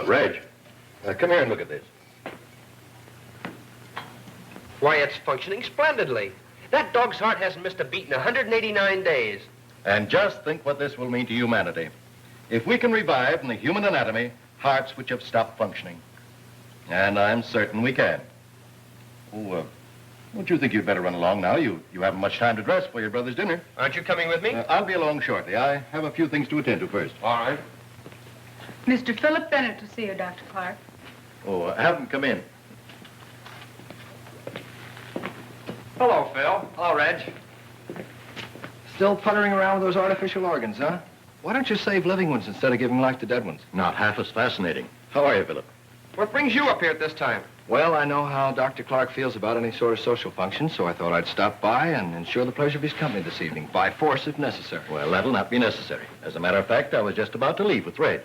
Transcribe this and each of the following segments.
Reg, come here and look at this. Why, it's functioning splendidly. That dog's heart hasn't missed a beat in 189 days. And just think what this will mean to humanity. If we can revive in the human anatomy hearts which have stopped functioning. And I'm certain we can. Oh, don't you think you'd better run along now? You haven't much time to dress for your brother's dinner. Aren't you coming with me? I'll be along shortly. I have a few things to attend to first. All right. Mr. Philip Bennett to see you, Dr. Clark. Oh, have him come in. Hello, Phil. Hello, Reg. Still puttering around with those artificial organs, huh? Why don't you save living ones instead of giving life to dead ones? Not half as fascinating. How are you, Philip? What brings you up here at this time? Well, I know how Dr. Clark feels about any sort of social function, so I thought I'd stop by and ensure the pleasure of his company this evening, by force if necessary. Well, that'll not be necessary. As a matter of fact, I was just about to leave with Reg.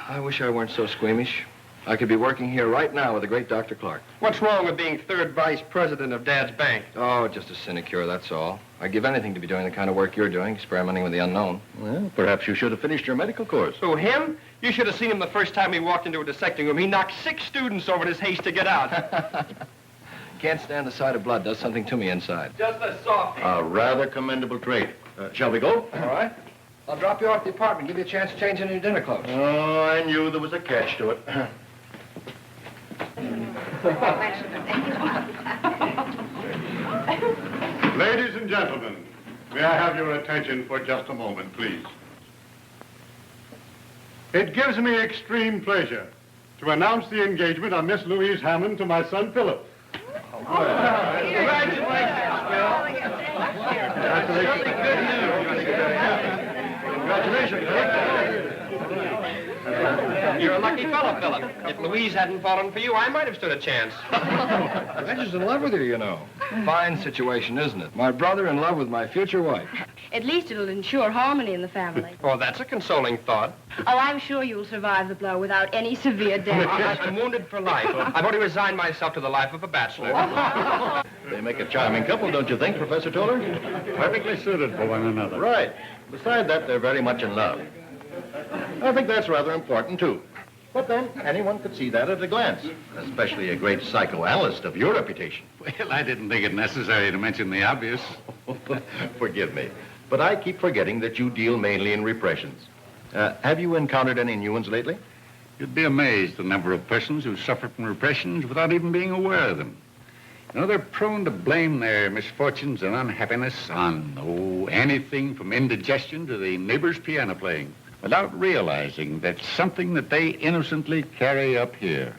I wish I weren't so squeamish. I could be working here right now with the great Dr. Clark. What's wrong with being third vice president of Dad's bank? Oh, just a sinecure, that's all. I'd give anything to be doing the kind of work you're doing, experimenting with the unknown. Well, perhaps you should have finished your medical course. Who, him? You should have seen him the first time he walked into a dissecting room. He knocked 6 students over in his haste to get out. Can't stand the sight of blood. Does something to me inside. Just a softie. A rather commendable trait. Shall we go? All right. I'll drop you off at the apartment, give you a chance to change into your dinner clothes. Oh, I knew there was a catch to it. Ladies and gentlemen, may I have your attention for just a moment, please? It gives me extreme pleasure to announce the engagement of Miss Louise Hammond to my son, Philip. Congratulations, Phil. Congratulations. You're a lucky fellow, Philip. If Louise hadn't fallen for you, I might have stood a chance. Reggie's in love with you, you know. Fine situation, isn't it? My brother in love with my future wife. At least it'll ensure harmony in the family. Oh, that's a consoling thought. Oh, I'm sure you'll survive the blow without any severe damage. I'm wounded for life. I've already resigned myself to the life of a bachelor. They make a charming couple, don't you think, Professor Toller? Perfectly suited for one another. Right. Besides that, they're very much in love. I think that's rather important, too. But then, anyone could see that at a glance, especially a great psychoanalyst of your reputation. Well, I didn't think it necessary to mention the obvious. Forgive me, but I keep forgetting that you deal mainly in repressions. Have you encountered any new ones lately? You'd be amazed the number of persons who suffer from repressions without even being aware of them. You know, they're prone to blame their misfortunes and unhappiness on, anything from indigestion to the neighbor's piano playing, without realizing that's something that they innocently carry up here.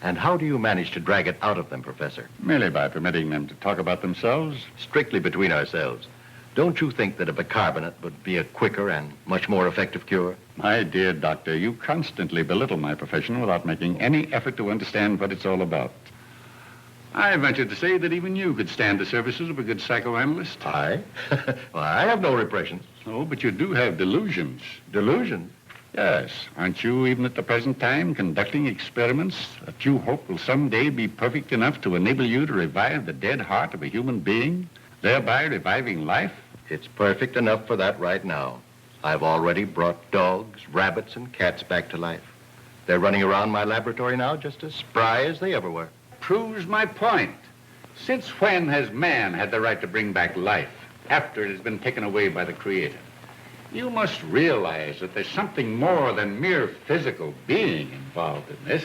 And how do you manage to drag it out of them, Professor? Merely by permitting them to talk about themselves. Strictly between ourselves. Don't you think that a bicarbonate would be a quicker and much more effective cure? My dear doctor, you constantly belittle my profession without making any effort to understand what it's all about. I venture to say that even you could stand the services of a good psychoanalyst. I? Well, I have no repressions. Oh, but you do have delusions. Delusions? Yes. Aren't you, even at the present time, conducting experiments that you hope will someday be perfect enough to enable you to revive the dead heart of a human being, thereby reviving life? It's perfect enough for that right now. I've already brought dogs, rabbits, and cats back to life. They're running around my laboratory now just as spry as they ever were. Proves my point. Since when has man had the right to bring back life after it has been taken away by the Creator? You must realize that there's something more than mere physical being involved in this.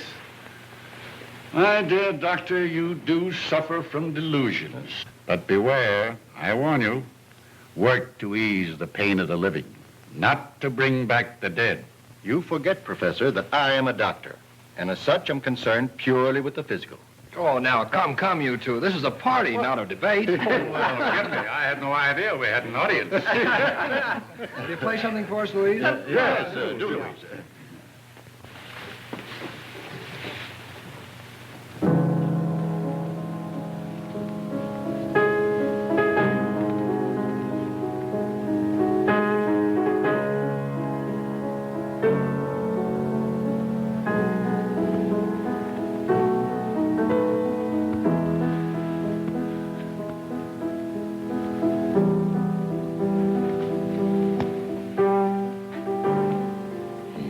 My dear doctor, you do suffer from delusions. But beware, I warn you, work to ease the pain of the living, not to bring back the dead. You forget, Professor, that I am a doctor, and as such, I'm concerned purely with the physical. Oh, now, come, you two. This is a party, not a debate. Well, forgive me. I had no idea we had an audience. Will you play something for us, Louise? Yes, do, Louise.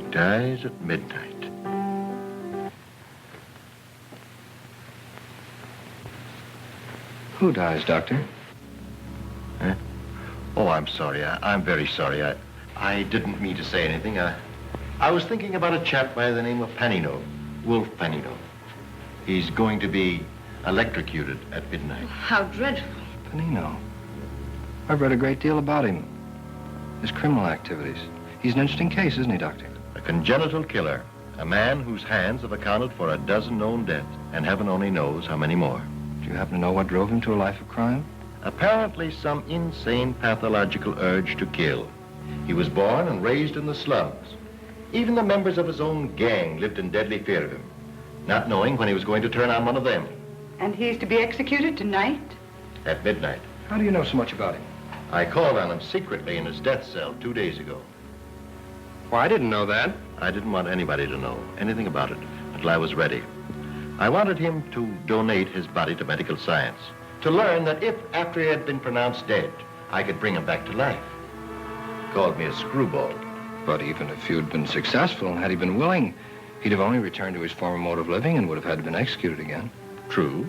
Dies at midnight. Who dies, Doctor? Huh? Oh, I'm sorry. I'm very sorry. I didn't mean to say anything. I was thinking about a chap by the name of Panino, Wolf Panino. He's going to be electrocuted at midnight. How dreadful. Panino. I've read a great deal about him. His criminal activities. He's an interesting case, isn't he, Doctor? A congenital killer. A man whose hands have accounted for a dozen known deaths, and heaven only knows how many more. Do you happen to know what drove him to a life of crime? Apparently some insane pathological urge to kill. He was born and raised in the slums. Even the members of his own gang lived in deadly fear of him, not knowing when he was going to turn on one of them. And he's to be executed tonight? At midnight. How do you know so much about him? I called on him secretly in his death cell 2 days ago. Well, I didn't know that. I didn't want anybody to know anything about it until I was ready. I wanted him to donate his body to medical science, to learn that if, after he had been pronounced dead, I could bring him back to life. He called me a screwball. But even if you'd been successful and had he been willing, he'd have only returned to his former mode of living and would have had to been executed again. True,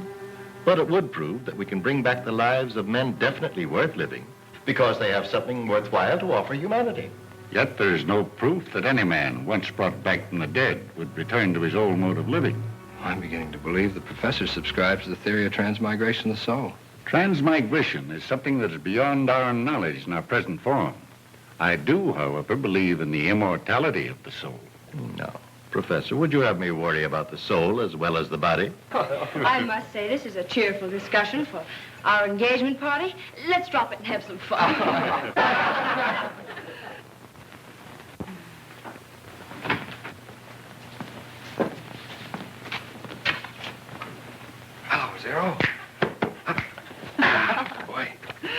but it would prove that we can bring back the lives of men definitely worth living because they have something worthwhile to offer humanity. Yet there's no proof that any man, once brought back from the dead, would return to his old mode of living. I'm beginning to believe the professor subscribes to the theory of transmigration of the soul. Transmigration is something that is beyond our knowledge in our present form. I do, however, believe in the immortality of the soul. No. Professor, would you have me worry about the soul as well as the body? I must say, this is a cheerful discussion for our engagement party. Let's drop it and have some fun. Hello, Zero. Boy,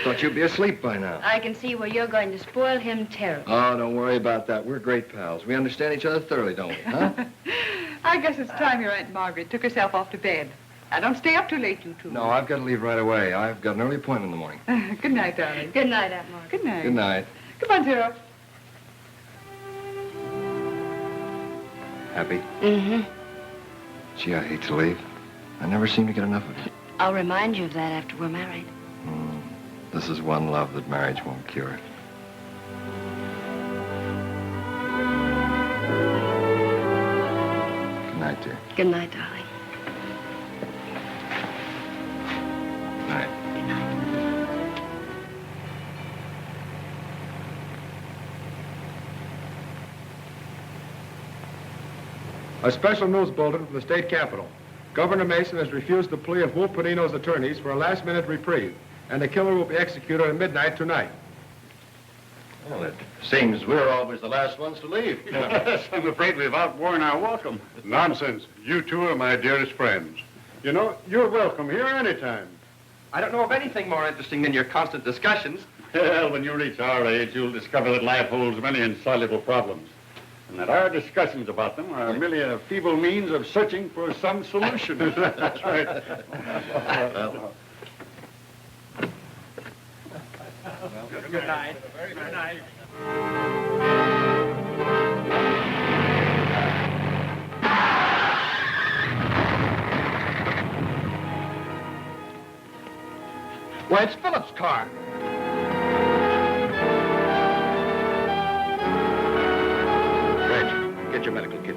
thought you'd be asleep by now. I can see where you're going to spoil him terribly. Oh, don't worry about that. We're great pals. We understand each other thoroughly, don't we, huh? I guess it's time your Aunt Margaret took herself off to bed. Now, don't stay up too late, you two. No, I've got to leave right away. I've got an early appointment in the morning. Good night, darling. Good night, Aunt Margaret. Good night. Good night. Come on, Zero. Happy? Mm-hmm. Gee, I hate to leave. I never seem to get enough of it. I'll remind you of that after we're married. This is one love that marriage won't cure. Good night, dear. Good night, darling. Good night. Good night. A special news bulletin from the state capitol. Governor Mason has refused the plea of Wolf Panino's attorneys for a last-minute reprieve, and the killer will be executed at midnight tonight. Well, it seems we're always the last ones to leave. Yes, I'm afraid we've outworn our welcome. Nonsense. You two are my dearest friends. You know, you're welcome here anytime. I don't know of anything more interesting than your constant discussions. Well, when you reach our age, you'll discover that life holds many insoluble problems, and that our discussions about them are merely a feeble means of searching for some solution. That's right. Good night. Good night. Why, it's Philip's car. Reg, get your medical kit.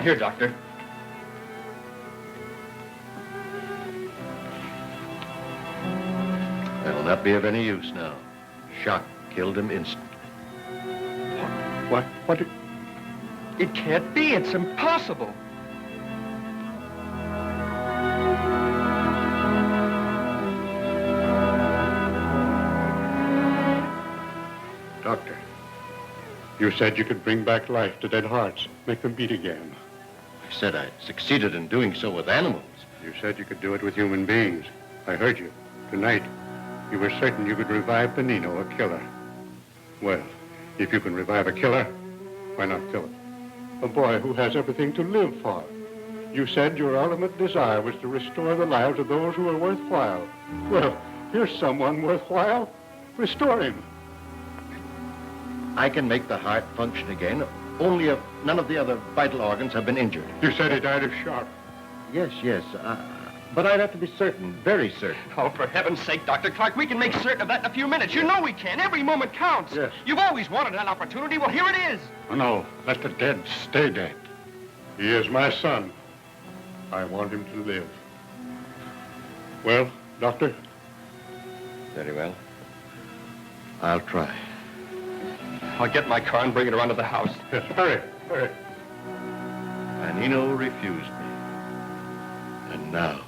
Here, Doctor. That'll not be of any use now. Shock killed him instantly. What? It can't be. It's impossible. Doctor, you said you could bring back life to dead hearts, make them beat again. I said I succeeded in doing so with animals. You said you could do it with human beings. I heard you. Tonight, you were certain you could revive Panino, a killer. Well, if you can revive a killer, why not kill him? A boy who has everything to live for. You said your ultimate desire was to restore the lives of those who are worthwhile. Well, here's someone worthwhile. Restore him. I can make the heart function again, only if none of the other vital organs have been injured. You said he died of shock. Yes, yes. But I'd have to be certain, very certain. Oh, for heaven's sake, Dr. Clark, we can make certain of that in a few minutes. You know we can. Every moment counts. Yes. You've always wanted that opportunity. Well, here it is. Oh, no, let the dead stay dead. He is my son. I want him to live. Well, Doctor? Very well. I'll try. I'll get my car and bring it around to the house. Yes, hurry, hurry. Panino refused me. And now...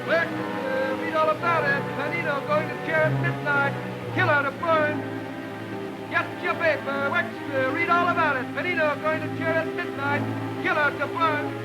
Read all about it. Panino going to chair at midnight. Killer to burn. Get your paper. Wexler, read all about it. Panino going to chair at midnight. Killer to burn.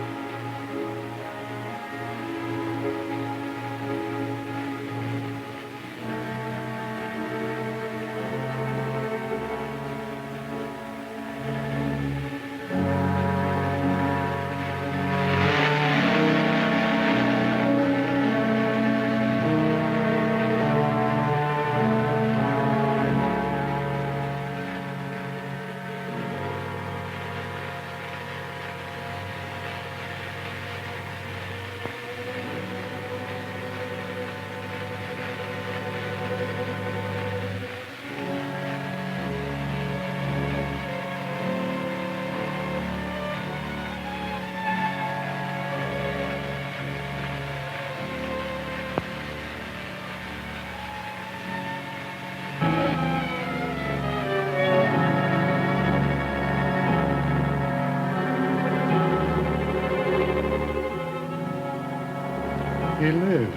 He lives.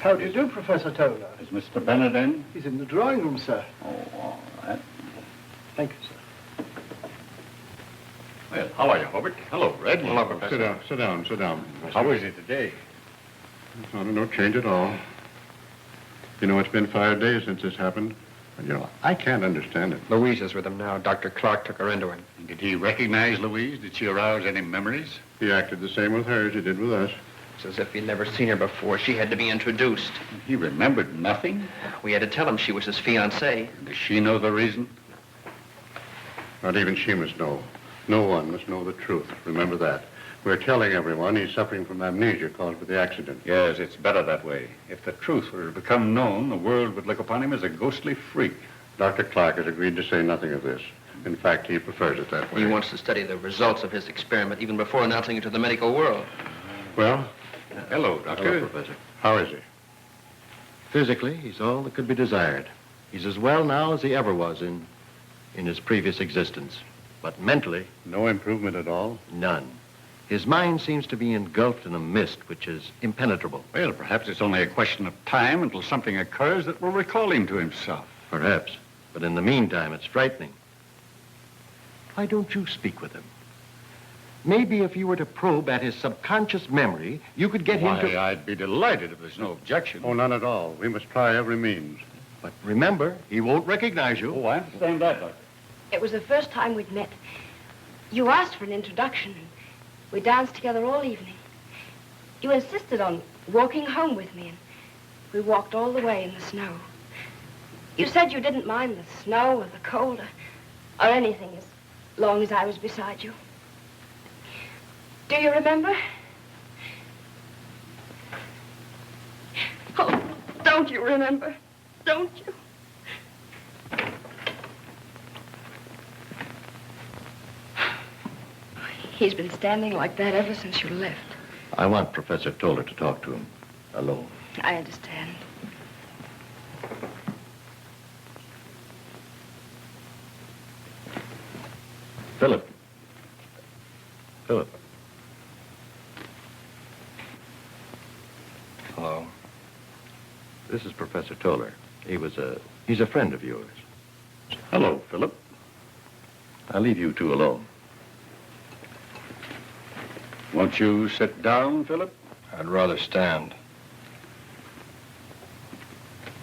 How do you do, Professor Toller? Is Mr. Bennett in? He's in the drawing room, sir. Oh, all right. Thank you, sir. Well, how are you, Hobart? Hello, Red. Hello, Professor. Sit down. How is he today? No change at all. You know, it's been 5 days since this happened. And, you know, I can't understand it. Louise is with him now. Dr. Clark took her into him. Did he recognize Louise? Did she arouse any memories? He acted the same with her as he did with us. It's as if he'd never seen her before. She had to be introduced. He remembered nothing? We had to tell him she was his fiancée. Does she know the reason? Not even she must know. No one must know the truth. Remember that. We're telling everyone he's suffering from amnesia caused by the accident. Yes, it's better that way. If the truth were to become known, the world would look upon him as a ghostly freak. Dr. Clark has agreed to say nothing of this. In fact, he prefers it that way. He wants to study the results of his experiment even before announcing it to the medical world. Well, Hello, Doctor. Hello, Professor. how is he? Physically, he's all that could be desired. He's as well now as he ever was in his previous existence. But mentally, No improvement at all? none. His mind seems to be engulfed in a mist which is impenetrable. Well, perhaps it's only a question of time until something occurs that will recall him to himself. Perhaps. But in the meantime, it's frightening. Why don't you speak with him? Maybe if you were to probe at his subconscious memory, you could get him Why, to... I'd be delighted if there's no objection. Oh, none at all. We must try every means. But remember, he won't recognize you. Oh, I understand that, Doctor. It was the first time we'd met. You asked for an introduction, and we danced together all evening. You insisted on walking home with me, and we walked all the way in the snow. You said you didn't mind the snow or the cold or anything as long as I was beside you. Do you remember? Don't you remember? Don't you? He's been standing like that ever since you left. I want Professor Toller to talk to him alone. I understand. Philip. Philip. Hello. This is Professor Toller. He's a friend of yours. Hello, Philip. I'll leave you two alone. Won't you sit down, Philip? I'd rather stand.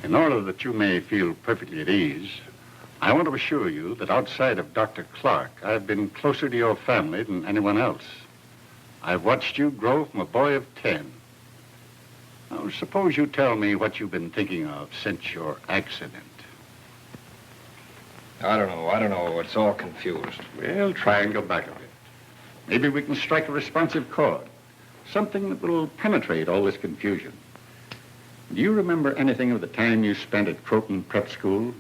In order that you may feel perfectly at ease, I want to assure you that outside of Dr. Clark, I've been closer to your family than anyone else. I've watched you grow from a boy of 10. Now, suppose you tell me what you've been thinking of since your accident. I don't know. It's all confused. Well, try and go back a bit. Maybe we can strike a responsive chord. Something that will penetrate all this confusion. Do you remember anything of the time you spent at Croton Prep School?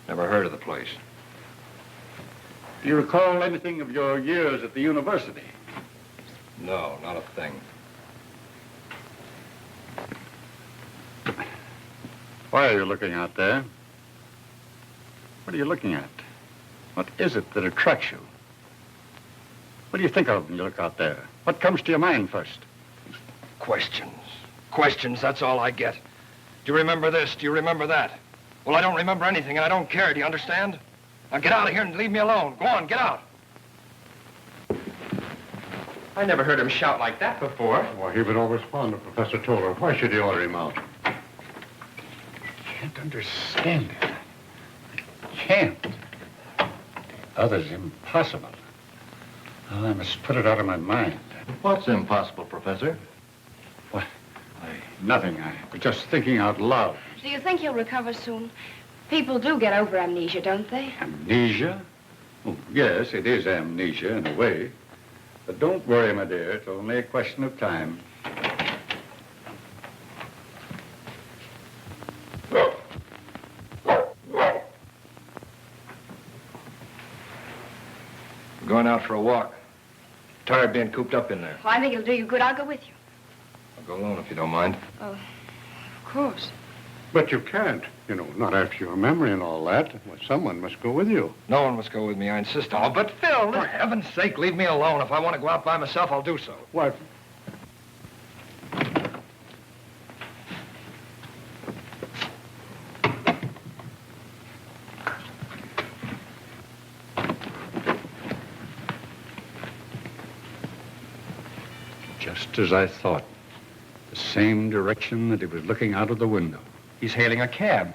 Never heard of the place. Do you recall anything of your years at the university? No, not a thing. Why are you looking out there? What are you looking at? What is it that attracts you? What do you think of when you look out there? What comes to your mind first? Questions. Questions, that's all I get. Do you remember this? Do you remember that? Well, I don't remember anything, and I don't care. Do you understand? Now get out of here and leave me alone. Go on, get out. I never heard him shout like that before. Why, he would always respond to Professor Toller. Why should you order him out? I can't understand it. I can't. The other's impossible. Oh, I must put it out of my mind. What's impossible, Professor? What? Nothing. I was just thinking out loud. Do you think he'll recover soon? People do get over amnesia, don't they? Amnesia? Oh, yes, it is amnesia in a way. But don't worry, my dear. It's only a question of time. I'm going out for a walk. Tired being cooped up in there. Well, I think it'll do you good. I'll go with you. I'll go alone if you don't mind. Oh, of course. But you can't, not after your memory and all that. Well, someone must go with you. No one must go with me, I insist. Oh, but Phil, for heaven's sake, leave me alone. If I want to go out by myself, I'll do so. What? Just as I thought. The same direction that he was looking out of the window. He's hailing a cab.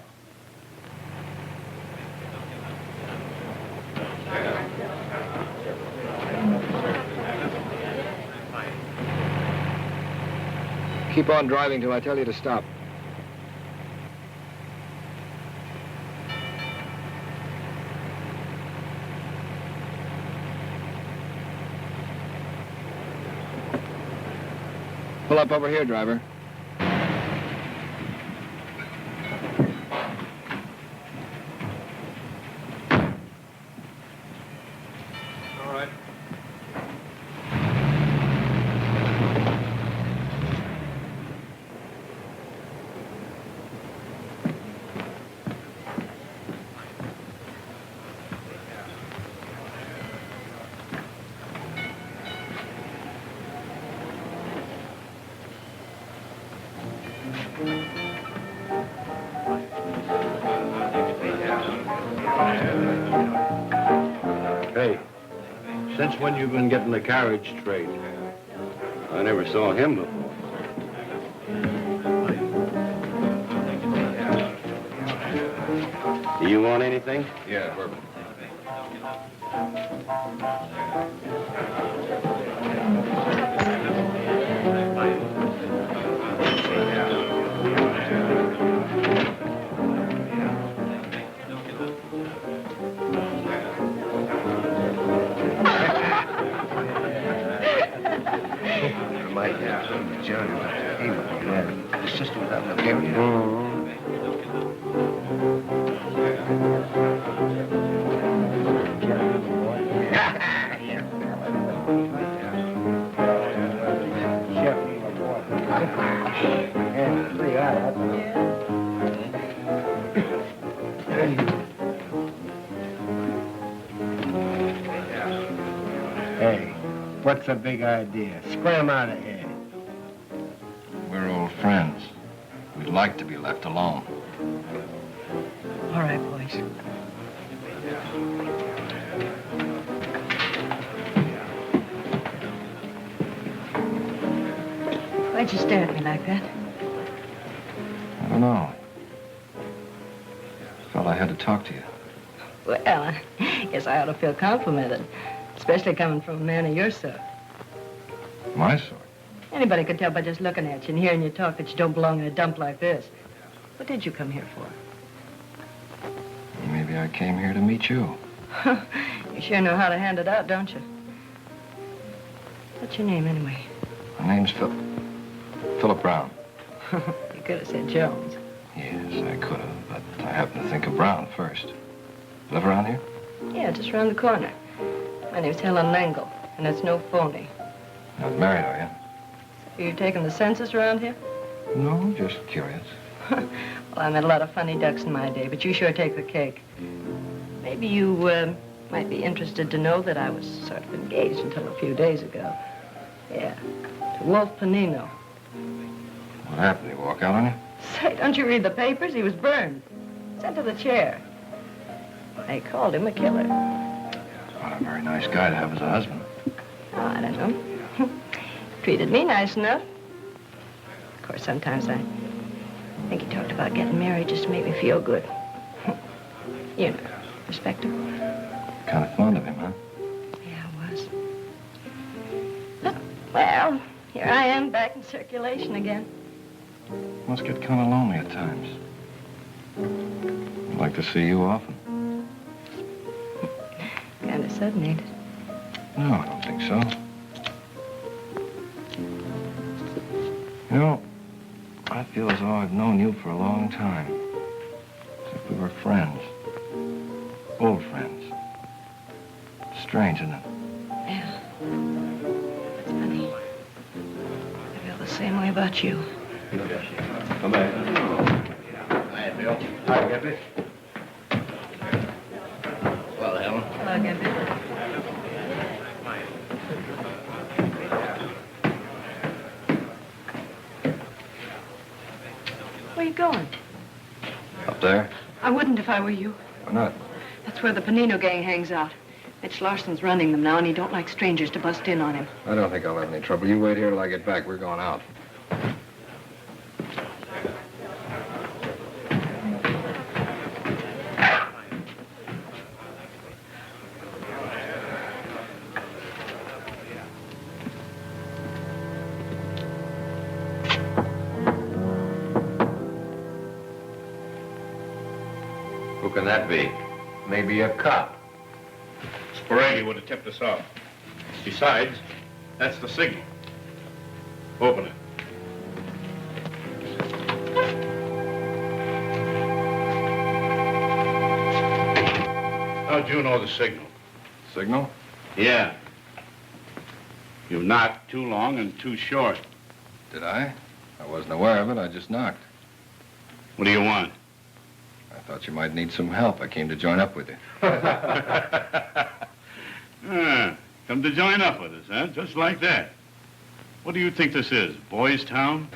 Keep on driving till I tell you to stop. Pull up over here, driver. All right. Hey, since when you been getting the carriage straight? I never saw him before. Do you want anything? Yeah, bourbon. John, his sister was out in the area. Hey, what's the big idea? Scram out of here. We're old friends. We'd like to be left alone. All right, boys. Why'd you stare at me like that? I don't know. Felt I had to talk to you. Well, I guess I ought to feel complimented, especially coming from a man of your sort. My sort? Anybody could tell by just looking at you and hearing you talk that you don't belong in a dump like this. What did you come here for? Maybe I came here to meet you. You sure know how to hand it out, don't you? What's your name, anyway? My name's Philip Brown. You could have said Jones. Yes, I could have, but I happened to think of Brown first. Live around here? Yeah, just around the corner. My name's Helen Langle, and it's no phony. Not married, are you? Are you taking the census around here? No, just curious. Well, I met a lot of funny ducks in my day, but you sure take the cake. Maybe you might be interested to know that I was sort of engaged until a few days ago. Yeah, to Wolf Panino. What happened? Did he walk out on you? Say, don't you read the papers? He was burned. Sent to the chair. They called him a killer. What a very nice guy to have as a husband. Oh, I don't know. Treated me nice enough. Of course, sometimes I think he talked about getting married just to make me feel good. You know, respectable. Kind of fond of him, huh? Yeah, I was. But, well, here I am back in circulation again. Must get kind of lonely at times. I'd like to see you often. Kind of sudden, ain't it? No, I don't think so. You know, I feel as though I've known you for a long time. As if we were friends. Old friends. Strange, isn't it? Yeah. It's funny. I feel the same way about you. Come back. Hi, Bill. Hi, Gippy. Well, Helen. Hello, Gimpy. Where are you going? Up there? I wouldn't if I were you. Why not? That's where the Panino gang hangs out. Mitch Larson's running them now, and he don't like strangers to bust in on him. I don't think I'll have any trouble. You wait here till I get back. We're going out. Who can that be? Maybe a cop. Sporady would have tipped us off. Besides, that's the signal. Open it. How'd you know the signal? Signal? Yeah. You knocked too long and too short. Did I? I wasn't aware of it. I just knocked. What do you want? I thought you might need some help. I came to join up with you. Come to join up with us, huh? Just like that. What do you think this is, Boys Town?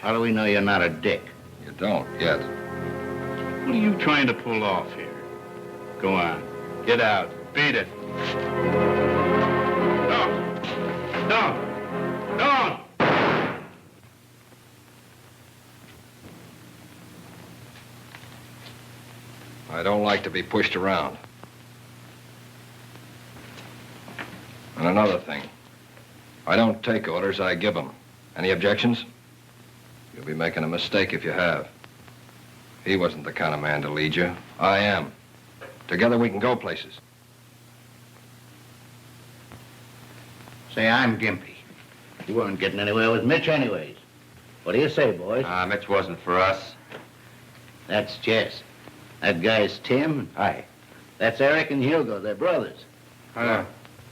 How do we know you're not a dick? You don't yet. What are you trying to pull off here? Go on. Get out. Beat it. Don't. Don't. Don't. I don't like to be pushed around. And another thing. I don't take orders, I give them. Any objections? You'll be making a mistake if you have. He wasn't the kind of man to lead you. I am. Together we can go places. Say, I'm Gimpy. You weren't getting anywhere with Mitch anyways. What do you say, boys? Mitch wasn't for us. That's Jess. That guy's Tim. Hi. That's Eric and Hugo. They're brothers. Hi.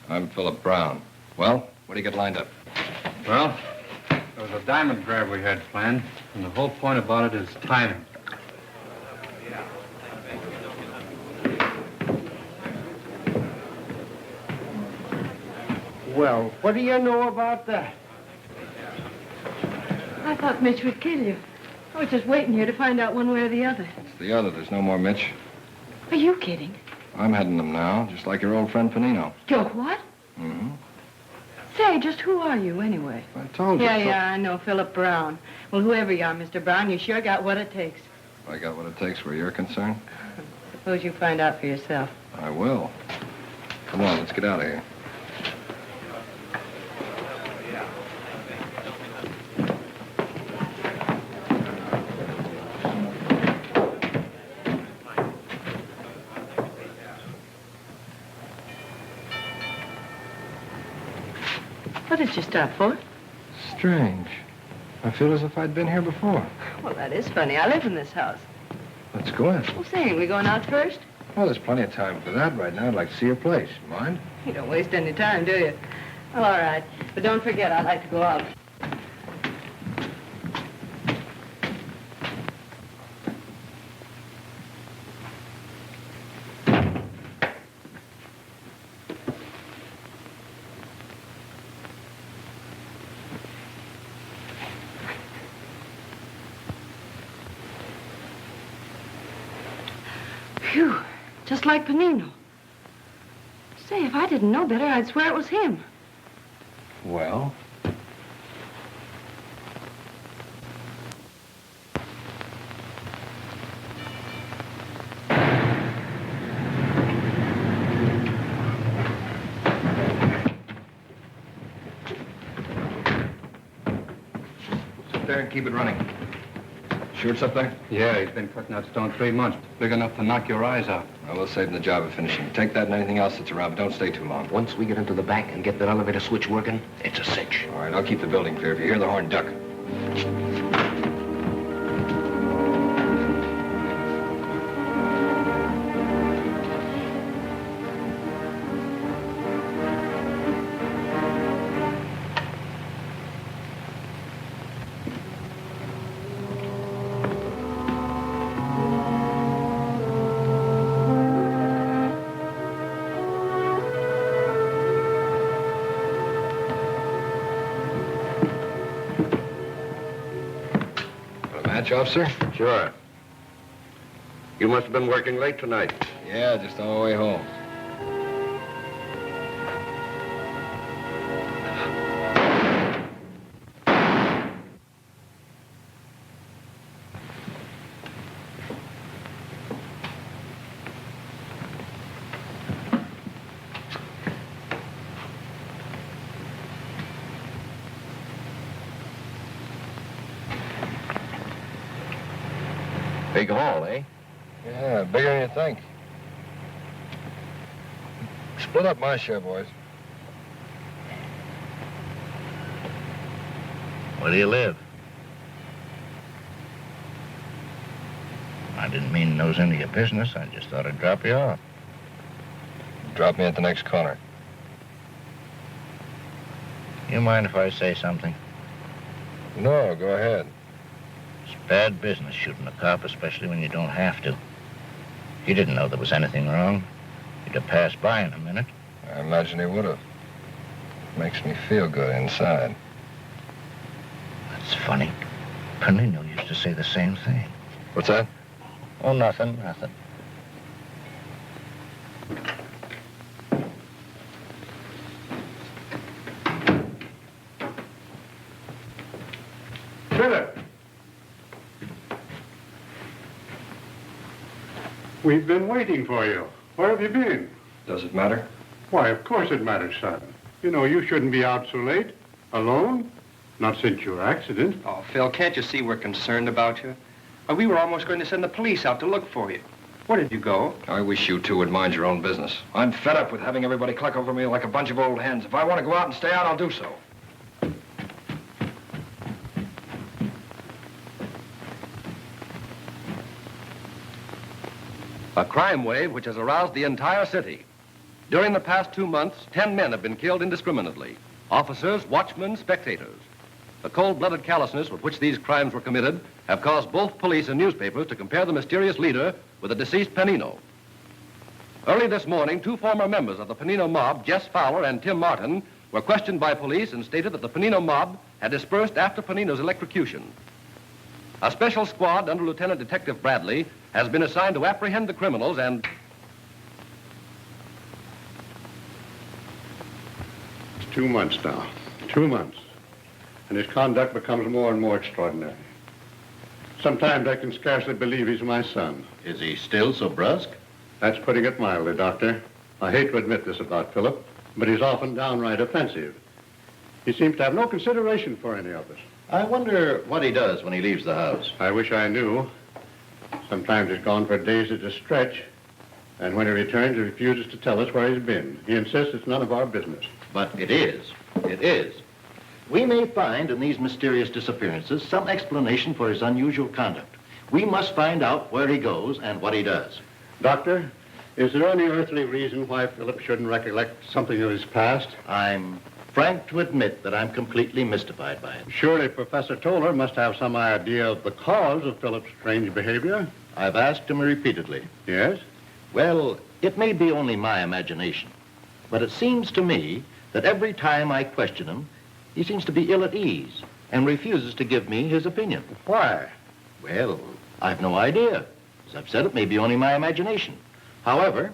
I'm Philip Brown. Well, what do you get lined up? Well, there was a diamond grab we had planned, and the whole point about it is timing. Well, what do you know about that? I thought Mitch would kill you. I was just waiting here to find out one way or the other. It's the other. There's no more Mitch. Are you kidding? I'm heading them now, just like your old friend Panino. Joe, what? Mm-hmm. Say, just who are you, anyway? I told you. Yeah, I know. Philip Brown. Well, whoever you are, Mr. Brown, you sure got what it takes. I got what it takes where you're concerned. Suppose you find out for yourself. I will. Come on, let's get out of here. What did you stop for? Strange. I feel as if I'd been here before. Well, that is funny. I live in this house. Let's go in. Well, say, we going out first? Well, there's plenty of time for that right now. I'd like to see your place. Mind? You don't waste any time, do you? Well, all right. But don't forget, I'd like to go out. Phew, just like Panino. Say, if I didn't know better, I'd swear it was him. Well? Sit there and keep it running. Sure it's up there? Yeah, he's been cutting that stone 3 months. Big enough to knock your eyes out. Well, we'll save him the job of finishing. Take that and anything else that's around, but don't stay too long. Once we get into the back and get that elevator switch working, it's a cinch. All right, I'll keep the building clear. If you hear the horn, duck. Match, officer? Sure. You must have been working late tonight. Yeah, just on our way home. Big haul, eh? Yeah, bigger than you think. Split up my share, boys. Where do you live? I didn't mean to nose into your business. I just thought I'd drop you off. Drop me at the next corner. You mind if I say something? No, go ahead. It's bad business shooting a cop, especially when you don't have to. He didn't know there was anything wrong. He'd have passed by in a minute. I imagine he would have. Makes me feel good inside. That's funny. Panino used to say the same thing. What's that? Oh, nothing. Philip! We've been waiting for you. Where have you been? Does it matter? Why, of course it matters, son. You know, you shouldn't be out so late. Alone. Not since your accident. Oh, Phil, can't you see we're concerned about you? We were almost going to send the police out to look for you. Where did you go? I wish you two would mind your own business. I'm fed up with having everybody cluck over me like a bunch of old hens. If I want to go out and stay out, I'll do so. A crime wave which has aroused the entire city. During the past 2 months, 10 men have been killed indiscriminately. Officers, watchmen, spectators. The cold-blooded callousness with which these crimes were committed have caused both police and newspapers to compare the mysterious leader with the deceased Panino. Early this morning, 2 former members of the Panino mob, Jess Fowler and Tim Martin, were questioned by police and stated that the Panino mob had dispersed after Panino's electrocution. A special squad under Lieutenant Detective Bradley has been assigned to apprehend the criminals and... It's 2 months now. 2 months. And his conduct becomes more and more extraordinary. Sometimes I can scarcely believe he's my son. Is he still so brusque? That's putting it mildly, Doctor. I hate to admit this about Philip, but he's often downright offensive. He seems to have no consideration for any of us. I wonder what he does when he leaves the house. I wish I knew. Sometimes he's gone for days at a stretch, and when he returns, he refuses to tell us where he's been. He insists it's none of our business. But it is. It is. We may find in these mysterious disappearances some explanation for his unusual conduct. We must find out where he goes and what he does. Doctor, is there any earthly reason why Philip shouldn't recollect something of his past? I'm frank to admit that I'm completely mystified by it. Surely Professor Toller must have some idea of the cause of Philip's strange behavior. I've asked him repeatedly. Yes? Well, it may be only my imagination, but it seems to me that every time I question him, he seems to be ill at ease and refuses to give me his opinion. Why? Well, I've no idea. As I've said, it may be only my imagination. However,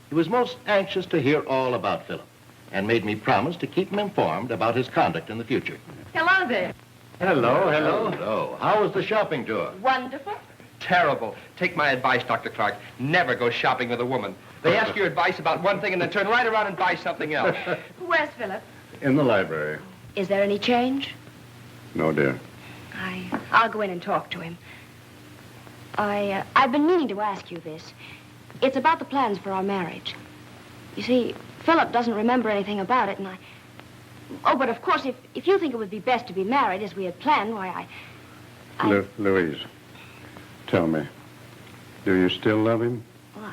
he was most anxious to hear all about Philip and made me promise to keep him informed about his conduct in the future. Hello there. Hello, Hello. How was the shopping tour? Wonderful. Terrible. Take my advice, Dr. Clark. Never go shopping with a woman. They ask your advice about one thing and then turn right around and buy something else. Where's Philip? In the library. Is there any change? No, dear. I'll go in and talk to him. I've been meaning to ask you this. It's about the plans for our marriage. You see, Philip doesn't remember anything about it, and Oh, but of course, if you think it would be best to be married as we had planned, why, Louise, tell me, do you still love him? Well,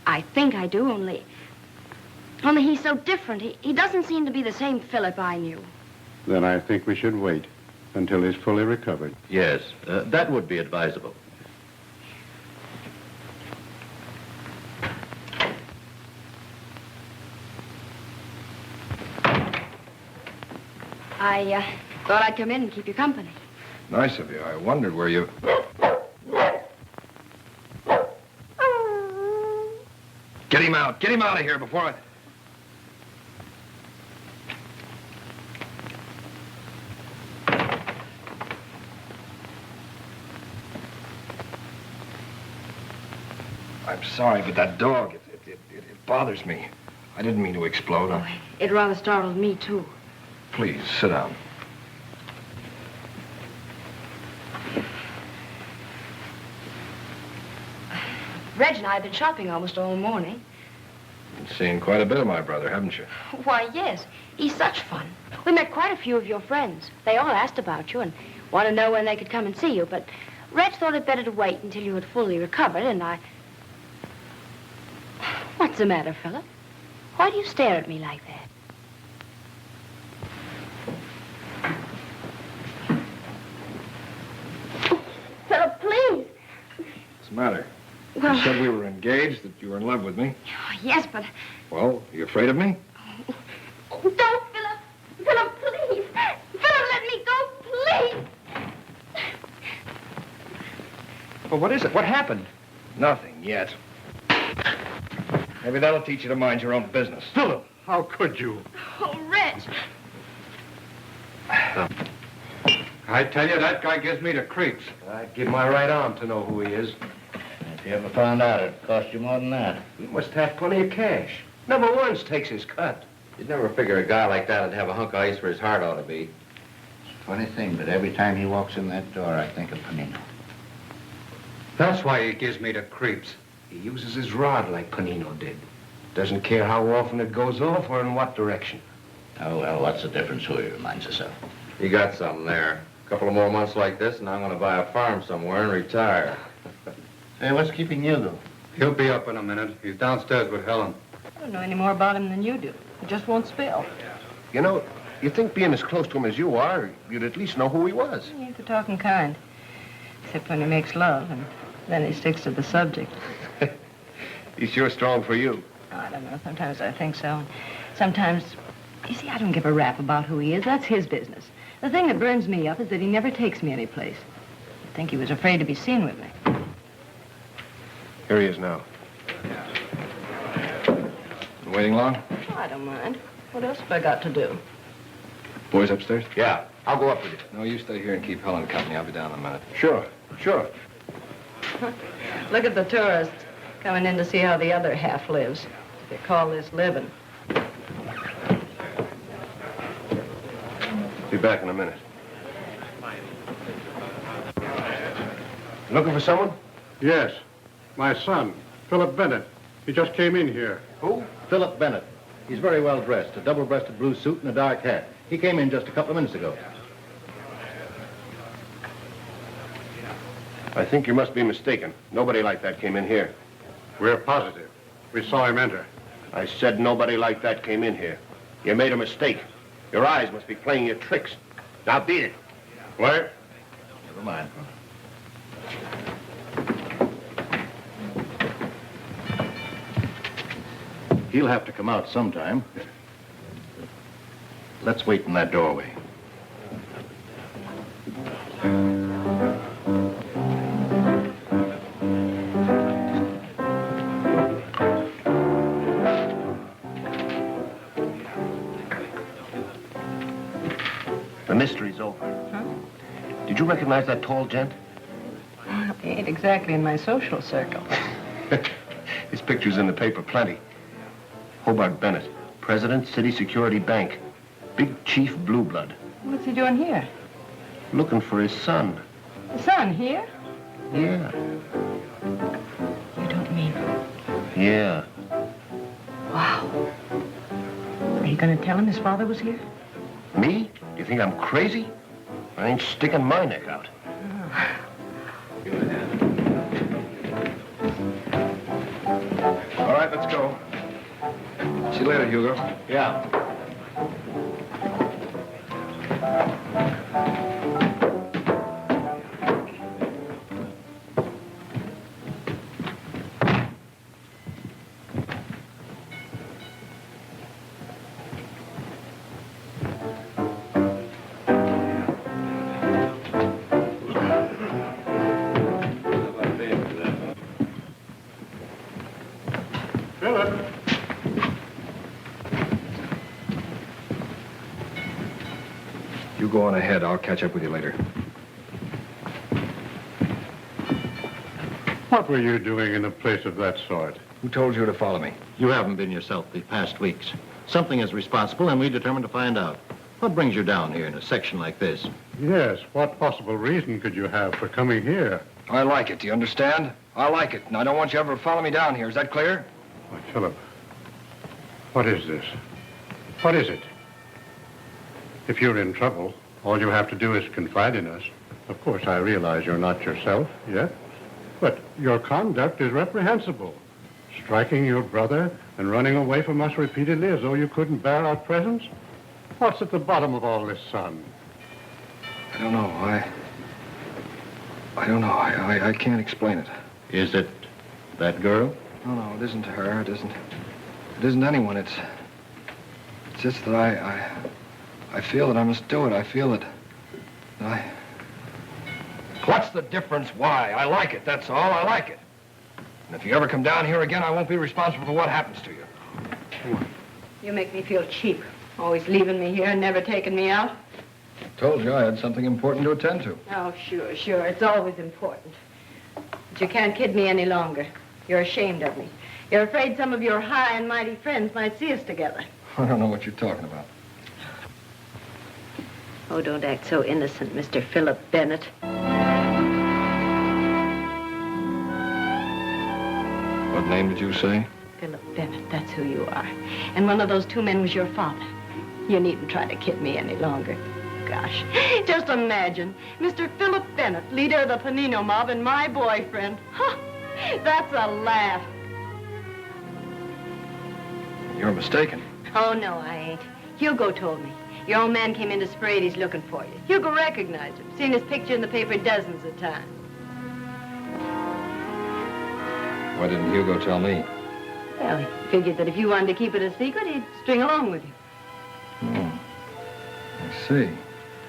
I think I do, only he's so different. He doesn't seem to be the same Philip I knew. Then I think we should wait until he's fully recovered. Yes, that would be advisable. I thought I'd come in and keep you company. Nice of you. I wondered where you... Get him out. Get him out of here before I... I'm sorry, but that dog, it bothers me. I didn't mean to explode. Oh, it rather startled me, too. Please, sit down. Reg and I have been shopping almost all morning. Been seeing quite a bit of my brother, haven't you? Why, yes. He's such fun. We met quite a few of your friends. They all asked about you and wanted to know when they could come and see you, but Reg thought it better to wait until you had fully recovered, and I... What's the matter, Philip? Why do you stare at me like that? Philip, please. What's the matter? Well... You said we were engaged, that you were in love with me. Yes, but... Well, are you afraid of me? Oh, don't, Philip. Philip, please. Philip, let me go, please. Well, what is it? What happened? Nothing yet. Maybe that'll teach you to mind your own business. Philip, how could you? Oh, Reg. I tell you, that guy gives me the creeps. I'd give my right arm to know who he is. If you ever found out, it'd cost you more than that. He must have plenty of cash. Number one's takes his cut. You'd never figure a guy like that would have a hunk of ice where his heart ought to be. It's a funny thing, but every time he walks in that door, I think of Panino. That's why he gives me the creeps. He uses his rod like Panino did. Doesn't care how often it goes off or in what direction. Oh, well, what's the difference who he reminds us of? You got something there. A couple of more months like this, and I'm going to buy a farm somewhere and retire. Hey, what's keeping you, though? He'll be up in a minute. He's downstairs with Helen. I don't know any more about him than you do. He just won't spill. You know, you'd think being as close to him as you are, you'd at least know who he was. He's the talking kind. Except when he makes love, and then he sticks to the subject. He's sure strong for you. Oh, I don't know. Sometimes I think so. And sometimes You see, I don't give a rap about who he is. That's his business. The thing that burns me up is that he never takes me anyplace. I think he was afraid to be seen with me. Here he is now. Waiting long? Oh, I don't mind. What else have I got to do? Boys upstairs? Yeah, I'll go up with you. No, you stay here and keep Helen company. I'll be down in a minute. Sure, sure. Look at the tourists coming in to see how the other half lives. They call this living. Be back in a minute. Looking for someone? Yes. My son, Philip Bennett. He just came in here. Who? Philip Bennett. He's very well dressed, a double-breasted blue suit and a dark hat. He came in just a couple of minutes ago. I think you must be mistaken. Nobody like that came in here. We're positive. We saw him enter. I said nobody like that came in here. You made a mistake. Your eyes must be playing you tricks. Now beat it. Where? Never mind. He'll have to come out sometime. Let's wait in that doorway. The mystery's over. Huh? Did you recognize that tall gent? Well, he ain't exactly in my social circle. His picture's in the paper, plenty. Hobart Bennett, President, City Security Bank. Big Chief Blue Blood. What's he doing here? Looking for his son. The son here? Yeah. You don't mean... Yeah. Wow. Are you going to tell him his father was here? Me? Do you think I'm crazy? I ain't sticking my neck out. All right, let's go. See you later, Hugo. Yeah. Philip. You go on ahead. I'll catch up with you later. What were you doing in a place of that sort? Who told you to follow me? You haven't been yourself the past weeks. Something is responsible, and we determined to find out. What brings you down here in a section like this? Yes, what possible reason could you have for coming here? I like it, do you understand? I like it, and I don't want you ever to follow me down here. Is that clear? Why, Philip, what is this? What is it? If you're in trouble, all you have to do is confide in us. Of course, I realize you're not yourself yet, but your conduct is reprehensible. Striking your brother and running away from us repeatedly as though you couldn't bear our presence? What's at the bottom of all this, son? I don't know. I don't know. I can't explain it. Is it that girl? No, it isn't her. It isn't anyone. It's just that I feel that I must do it. I feel that What's the difference? Why? I like it, that's all. I like it. And if you ever come down here again, I won't be responsible for what happens to you. You make me feel cheap. Always leaving me here and never taking me out. Told you I had something important to attend to. Oh, sure. It's always important. But you can't kid me any longer. You're ashamed of me. You're afraid some of your high and mighty friends might see us together. I don't know what you're talking about. Oh, don't act so innocent, Mr. Philip Bennett. What name did you say? Philip Bennett, that's who you are. And one of those two men was your father. You needn't try to kid me any longer. Gosh, just imagine, Mr. Philip Bennett, leader of the Panino mob, and my boyfriend. Huh, that's a laugh. You're mistaken. Oh, no, I ain't. Hugo told me. Your old man came into Sprady's looking for you. Hugo recognized him. Seen his picture in the paper dozens of times. Why didn't Hugo tell me? Well, he figured that if you wanted to keep it a secret, he'd string along with you. see.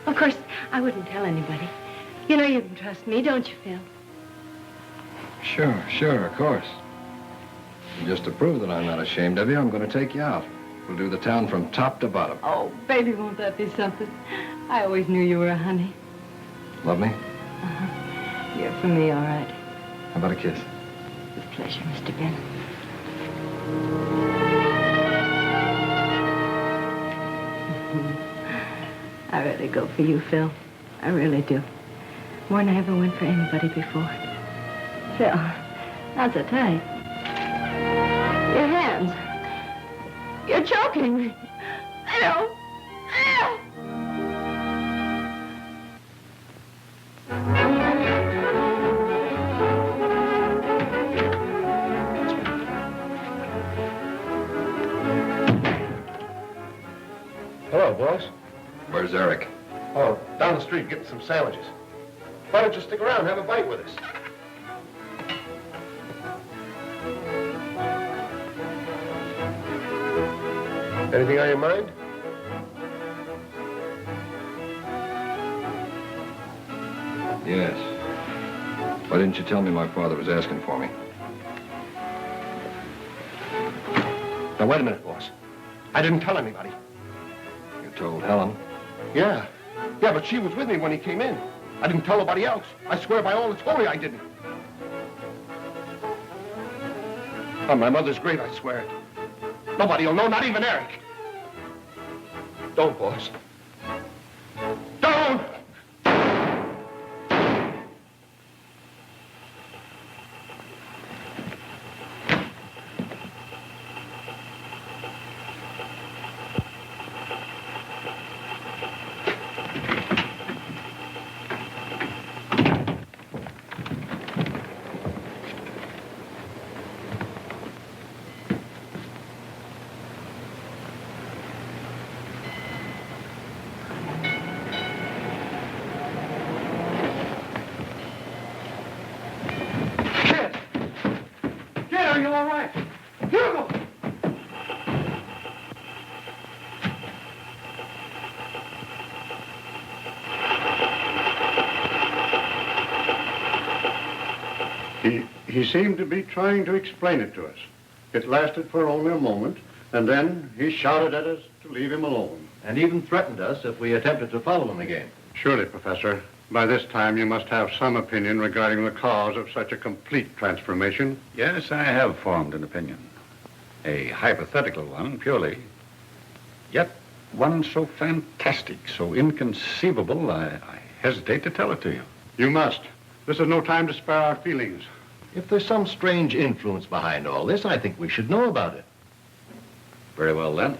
Of course, I wouldn't tell anybody. You know you can trust me, don't you, Phil? Sure, of course. And just to prove that I'm not ashamed of you, I'm going to take you out. We'll do the town from top to bottom. Oh, baby, won't that be something? I always knew you were a honey. Love me? Uh-huh. You're for me, all right. How about a kiss? With pleasure, Mr. Ben. I really go for you, Phil. I really do. More than I ever went for anybody before. Phil, not so tight. Your hands. You're choking me. I know. Hello, boss. Where's Eric? Oh, down the street getting some sandwiches. Why don't you stick around and have a bite with us? Anything on your mind? Yes. Why didn't you tell me my father was asking for me? Now, wait a minute, boss. I didn't tell anybody. You told Helen? Yeah, but she was with me when he came in. I didn't tell nobody else. I swear by all that's holy I didn't. On my mother's grave, I swear it. Nobody'll know, not even Eric. Don't, boss. Don't! Are you all right? Hugo! He seemed to be trying to explain it to us. It lasted for only a moment, and then he shouted at us to leave him alone. And even threatened us if we attempted to follow him again. Surely, Professor, by this time you must have some opinion regarding the cause of such a complete transformation. Yes, I have formed an opinion. A hypothetical one, purely. Yet one so fantastic, so inconceivable, I hesitate to tell it to you. You must. This is no time to spare our feelings. If there's some strange influence behind all this, I think we should know about it. Very well, then.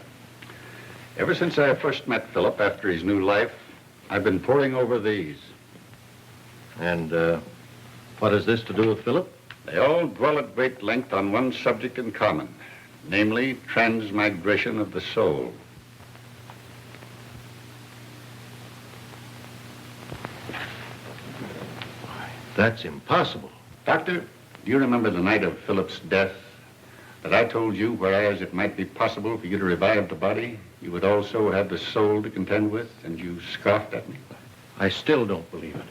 Ever since I first met Philip after his new life, I've been poring over these. And what has this to do with Philip? They all dwell at great length on one subject in common, namely transmigration of the soul. That's impossible. Doctor, do you remember the night of Philip's death that I told you, whereas it might be possible for you to revive the body, you would also have the soul to contend with, and you scoffed at me? I still don't believe it.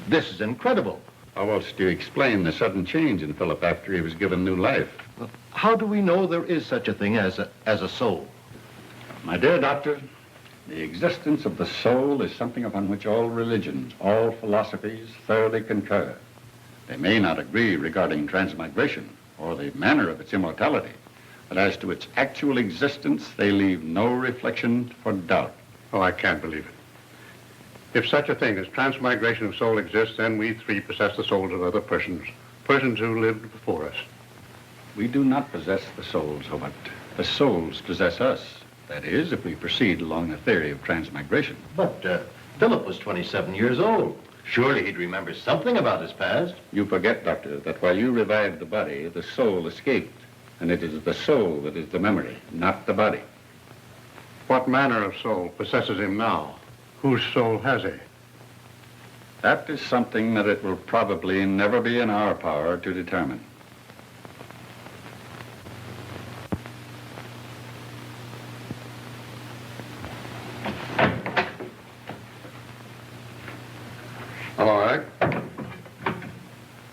This is incredible. How else do you explain the sudden change in Philip after he was given new life? How do we know there is such a thing as a soul? My dear doctor, the existence of the soul is something upon which all religions, all philosophies thoroughly concur. They may not agree regarding transmigration or the manner of its immortality, but as to its actual existence, they leave no reflection for doubt. Oh, I can't believe it. If such a thing as transmigration of soul exists, then we three possess the souls of other persons who lived before us. We do not possess the souls, Hobart. The souls possess us. That is, if we proceed along the theory of transmigration. But Philip was 27 years old. Surely he'd remember something about his past. You forget, Doctor, that while you revived the body, the soul escaped. And it is the soul that is the memory, not the body. What manner of soul possesses him now? Whose soul has he? That is something that it will probably never be in our power to determine.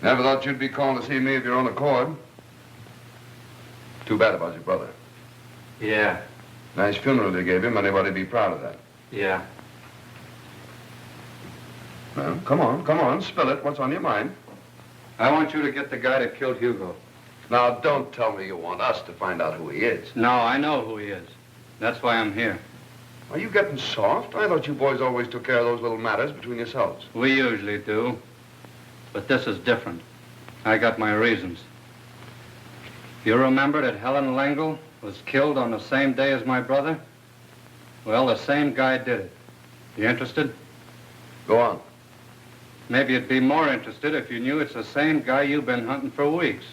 Never thought you'd be calling to see me of your own accord. Too bad about your brother. Yeah. Nice funeral they gave him. Anybody'd be proud of that. Yeah. Well, come on, spill it. What's on your mind? I want you to get the guy that killed Hugo. Now, don't tell me you want us to find out who he is. No, I know who he is. That's why I'm here. Are you getting soft? I thought you boys always took care of those little matters between yourselves. We usually do. But this is different. I got my reasons. You remember that Helen Langle was killed on the same day as my brother? Well, the same guy did it. You interested? Go on. Maybe you'd be more interested if you knew it's the same guy you've been hunting for weeks.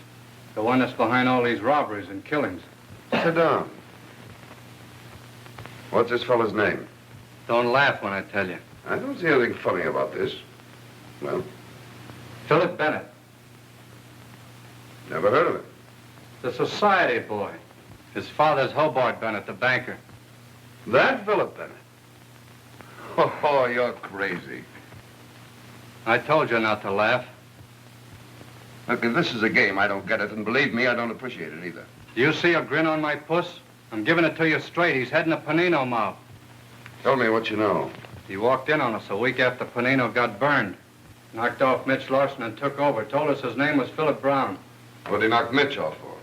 The one that's behind all these robberies and killings. Sit down. What's this fella's name? Don't laugh when I tell you. I don't see anything funny about this. Well? Philip Bennett. Never heard of him. The society boy. His father's Hobart Bennett, the banker. That Philip Bennett? Oh, you're crazy. I told you not to laugh. Look, if this is a game, I don't get it, and believe me, I don't appreciate it either. Do you see a grin on my puss? I'm giving it to you straight. He's heading a Panino mob. Tell me what you know. He walked in on us a week after Panino got burned. Knocked off Mitch Larson and took over. Told us his name was Philip Brown. What'd he knock Mitch off for?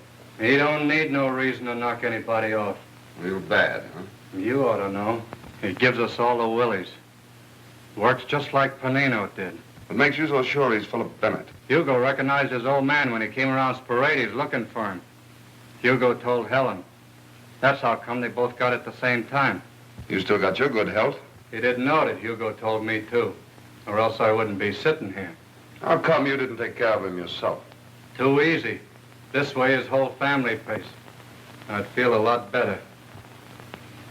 He don't need no reason to knock anybody off. Real bad, huh? You ought to know. He gives us all the willies. Works just like Panino did. What makes you so sure he's Philip Bennett? Hugo recognized his old man when he came around Sporades looking for him. Hugo told Helen. That's how come they both got at the same time. You still got your good health? He didn't know it. Hugo told me, too. Or else I wouldn't be sitting here. How come you didn't take care of him yourself? Too easy. This way his whole family pays. I'd feel a lot better.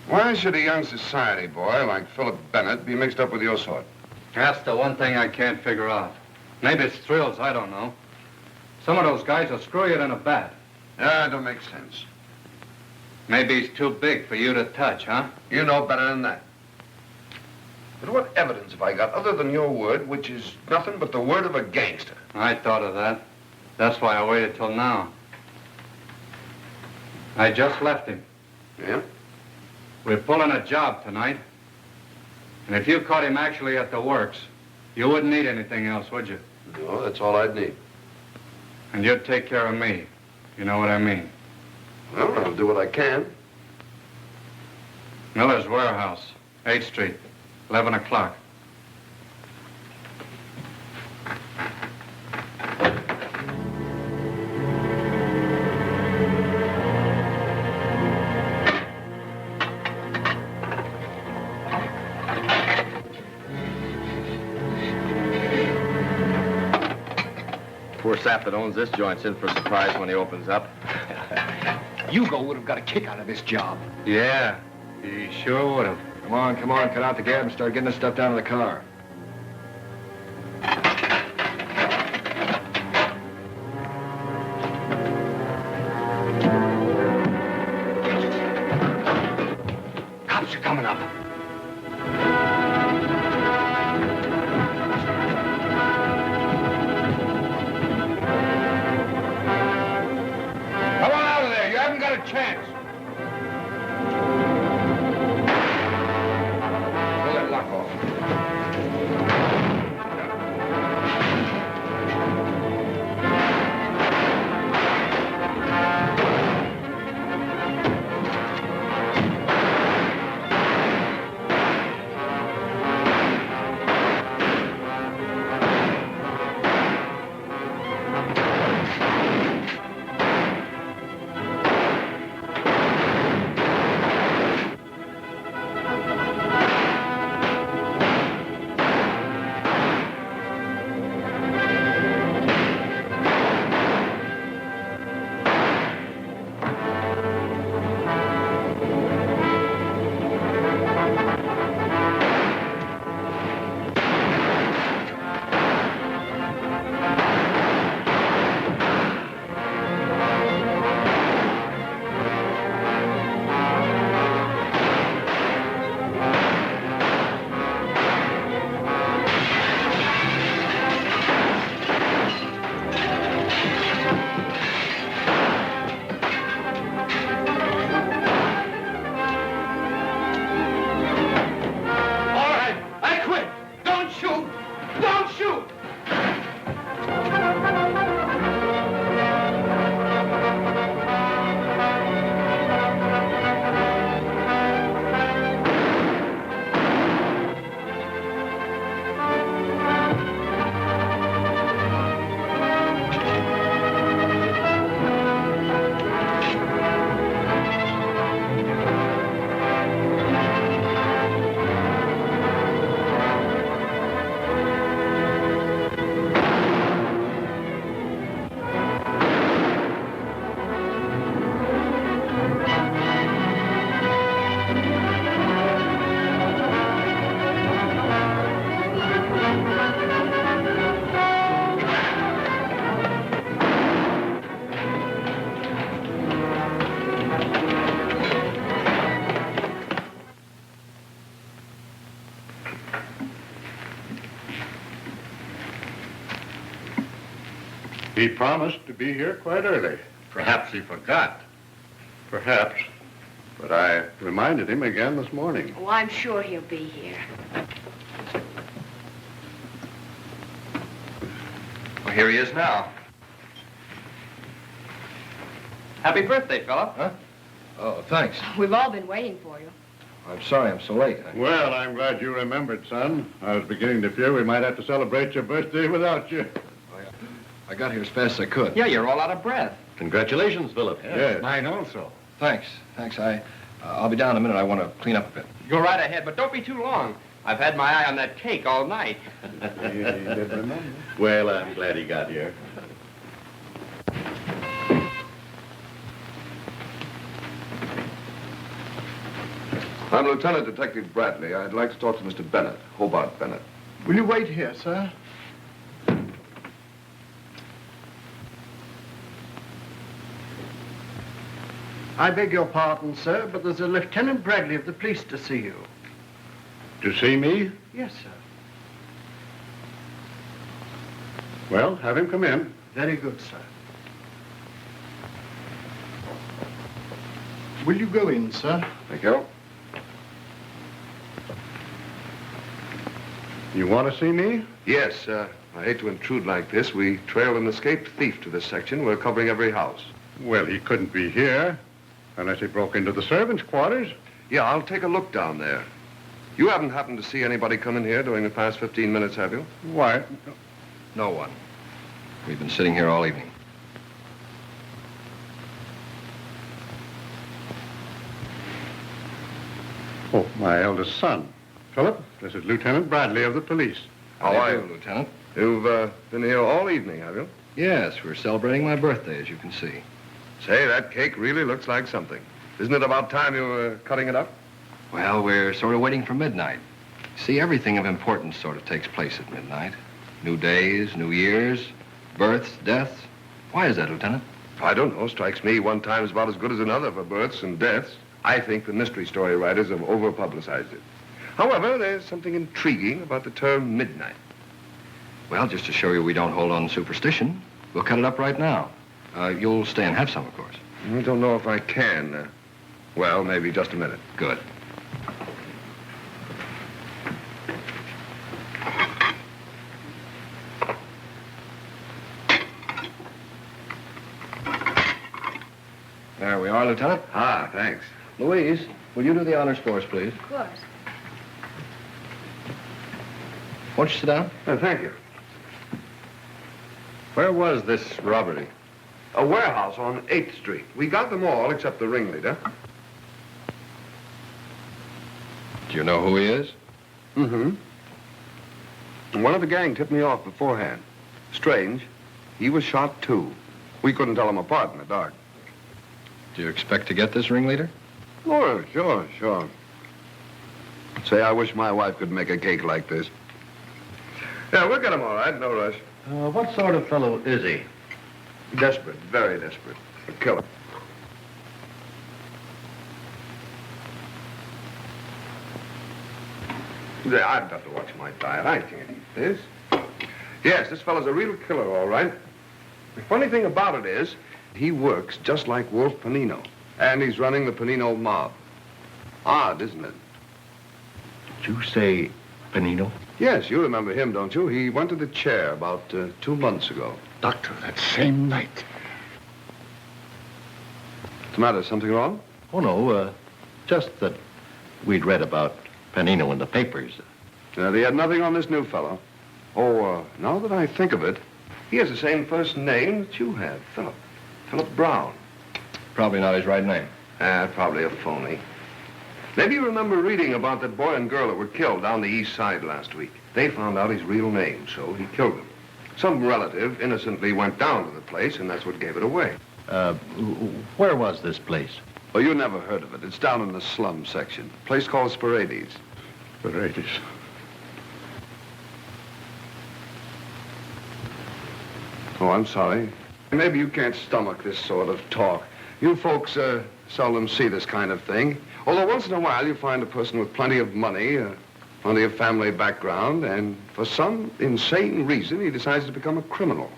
Why should a young society boy like Philip Bennett be mixed up with your sort? That's the one thing I can't figure out. Maybe it's thrills, I don't know. Some of those guys will screw you in a bat. Yeah, it don't make sense. Maybe he's too big for you to touch, huh? You know better than that. But what evidence have I got other than your word, which is nothing but the word of a gangster? I thought of that. That's why I waited till now. I just left him. Yeah? We're pulling a job tonight. And if you caught him actually at the works, you wouldn't need anything else, would you? No, that's all I'd need. And you'd take care of me. You know what I mean? Well, I'll do what I can. Miller's Warehouse, 8th Street, 11 o'clock. Poor sap that owns this joint's in for a surprise when he opens up. Hugo would have got a kick out of this job. Yeah, he sure would have. Come on, cut out the gab and start getting this stuff down to the car. Cops are coming up. Come on out of there. You haven't got a chance. Pull that lock off. He promised to be here quite early. Perhaps he forgot. Perhaps. But I reminded him again this morning. Oh, I'm sure he'll be here. Well, here he is now. Happy birthday, fella. Huh? Oh, thanks. We've all been waiting for you. I'm sorry I'm so late. Well, I'm glad you remembered, son. I was beginning to fear we might have to celebrate your birthday without you. I got here as fast as I could. Yeah, you're all out of breath. Congratulations, Philip. Yes. Mine also. Thanks. I'll be down in a minute. I want to clean up a bit. Go right ahead, but don't be too long. I've had my eye on that cake all night. He did remember. Well, I'm glad he got here. I'm Lieutenant Detective Bradley. I'd like to talk to Mr. Bennett, Hobart Bennett. Will you wait here, sir? I beg your pardon, sir, but there's a Lieutenant Bradley of the police to see you. To see me? Yes, sir. Well, have him come in. Very good, sir. Will you go in, sir? Thank you. You want to see me? Yes, I hate to intrude like this. We trailed an escaped thief to this section. We're covering every house. Well, he couldn't be here unless he broke into the servants' quarters. Yeah, I'll take a look down there. You haven't happened to see anybody come in here during the past 15 minutes, have you? Why? No one. We've been sitting here all evening. Oh, my eldest son. Philip, this is Lieutenant Bradley of the police. How are you, Lieutenant? You've been here all evening, have you? Yes, we're celebrating my birthday, as you can see. Say, that cake really looks like something. Isn't it about time you were cutting it up? Well, we're sort of waiting for midnight. See, everything of importance sort of takes place at midnight. New days, new years, births, deaths. Why is that, Lieutenant? I don't know. Strikes me one time is about as good as another for births and deaths. I think the mystery story writers have over-publicized it. However, there's something intriguing about the term midnight. Well, just to show you we don't hold on to superstition, we'll cut it up right now. You'll stay and have some, of course. I don't know if I can. Well, maybe just a minute. Good. There we are, Lieutenant. Ah, thanks. Louise, will you do the honors for us, please? Of course. Won't you sit down? Thank you. Where was this robbery? A warehouse on 8th Street. We got them all except the ringleader. Do you know who he is? Mm-hmm. One of the gang tipped me off beforehand. Strange. He was shot, too. We couldn't tell them apart in the dark. Do you expect to get this ringleader? Oh, sure. Say, I wish my wife could make a cake like this. Yeah, we'll get him all right. No rush. What sort of fellow is he? Desperate, very desperate. A killer. Yeah, I've got to watch my diet. I can't eat this. Yes, this fellow's a real killer, all right. The funny thing about it is, he works just like Wolf Panino. And he's running the Panino mob. Odd, isn't it? Did you say Panino? Yes, you remember him, don't you? He went to the chair about 2 months ago. Doctor, that same night. What's the matter? Something wrong? Oh, no, just that we'd read about Panino in the papers. They had nothing on this new fellow. Oh, now that I think of it, he has the same first name that you have, Philip. Philip Brown. Probably not his right name. Probably a phony. Maybe you remember reading about that boy and girl that were killed down the east side last week. They found out his real name, so he killed them. Some relative innocently went down to the place, and that's what gave it away. Where was this place? Oh, you never heard of it. It's down in the slum section. A place called Sporades. Sporades. Oh, I'm sorry. Maybe you can't stomach this sort of talk. You folks seldom see this kind of thing. Although once in a while you find a person with plenty of money, plenty of family background, and for some insane reason he decides to become a criminal.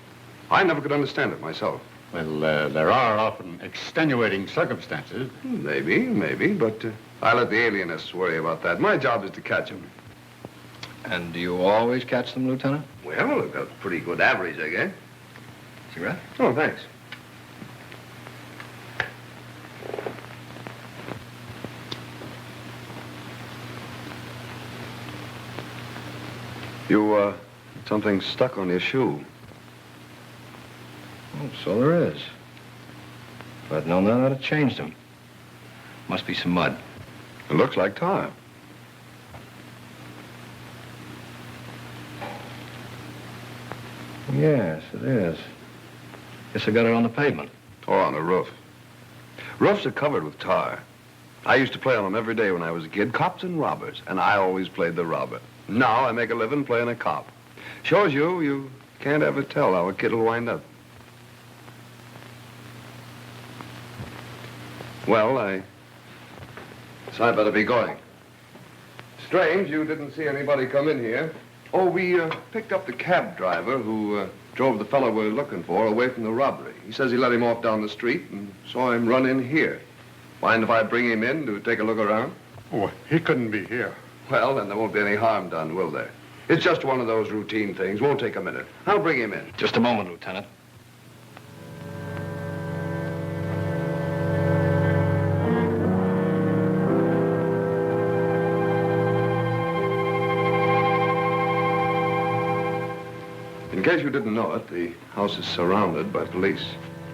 I never could understand it myself. Well, there are often extenuating circumstances. Maybe, but I let the alienists worry about that. My job is to catch them. And do you always catch them, Lieutenant? Well, I've got a pretty good average, I guess. Cigarette? Oh, thanks. You, something stuck on your shoe. Oh, so there is. If I'd known that, I'd have changed them. Must be some mud. It looks like tar. Yes, it is. Guess I got it on the pavement. Or on the roof. Roofs are covered with tar. I used to play on them every day when I was a kid, cops and robbers, and I always played the robber. Now I make a living playing a cop. Shows you can't ever tell how a kid will wind up. Well, I better be going. Strange, you didn't see anybody come in here. Oh, we picked up the cab driver who drove the fellow we're looking for away from the robbery. He says he let him off down the street and saw him run in here. Mind if I bring him in to take a look around? Oh, he couldn't be here. Well, then there won't be any harm done, will there? It's just one of those routine things. Won't take a minute. I'll bring him in. Just a moment, Lieutenant. In case you didn't know it, the house is surrounded by police.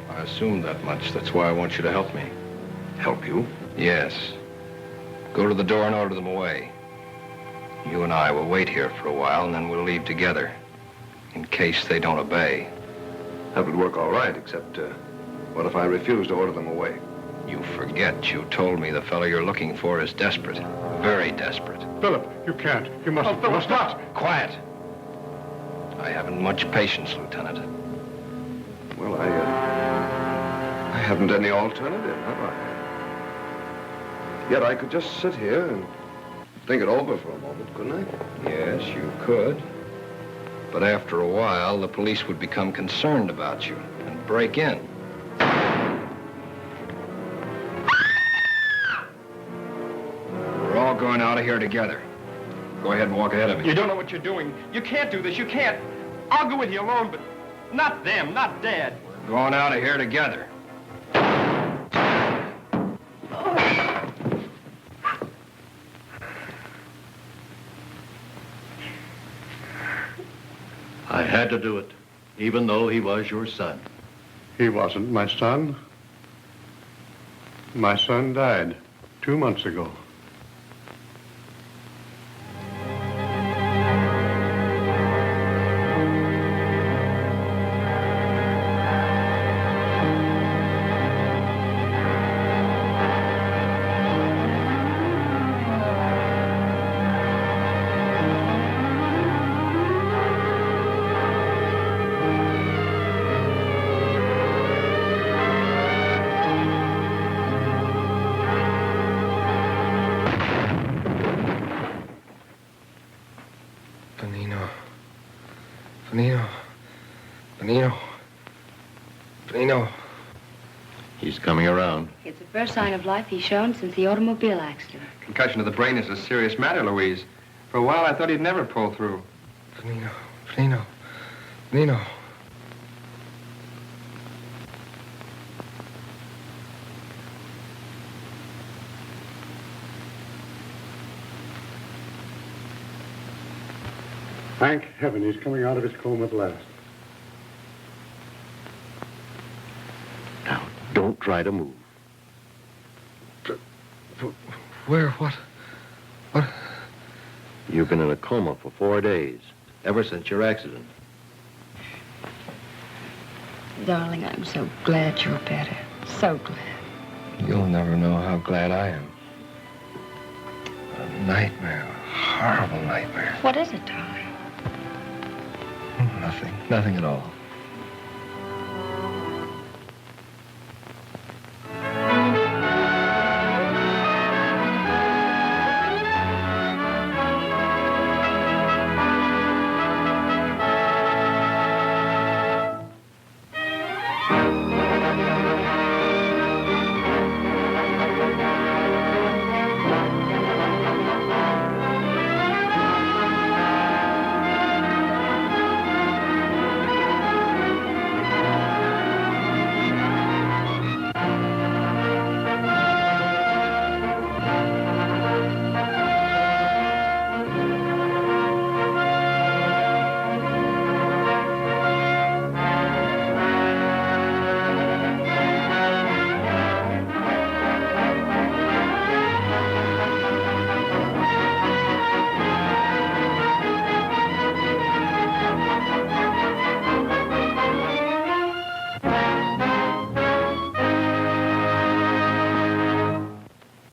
I assumed that much. That's why I want you to help me. Help you? Yes. Go to the door and order them away. You and I will wait here for a while, and then we'll leave together, in case they don't obey. That would work all right, except, what if I refuse to order them away? You forget you told me the fellow you're looking for is desperate. Very desperate. Philip, you can't. You must... Oh, Philip, stop! Quiet. I haven't much patience, Lieutenant. Well, I haven't any alternative, have I? Yet I could just sit here and think it over for a moment, couldn't I? Yes, you could. But after a while, the police would become concerned about you and break in. We're all going out of here together. Go ahead and walk ahead of me. You don't know what you're doing. You can't do this. You can't. I'll go with you alone, but not them, not Dad. We're going out of here together. I had to do it, even though he was your son. He wasn't my son. My son died 2 months ago. Benino. He's coming around. It's the first sign of life he's shown since the automobile accident. Concussion of the brain is a serious matter, Louise. For a while, I thought he'd never pull through. Benino. Thank heaven he's coming out of his coma at last. Now, don't try to move. Where? What? You've been in a coma for 4 days, ever since your accident. Darling, I'm so glad you're better. So glad. You'll never know how glad I am. A nightmare. A horrible nightmare. What is it, darling? Nothing at all.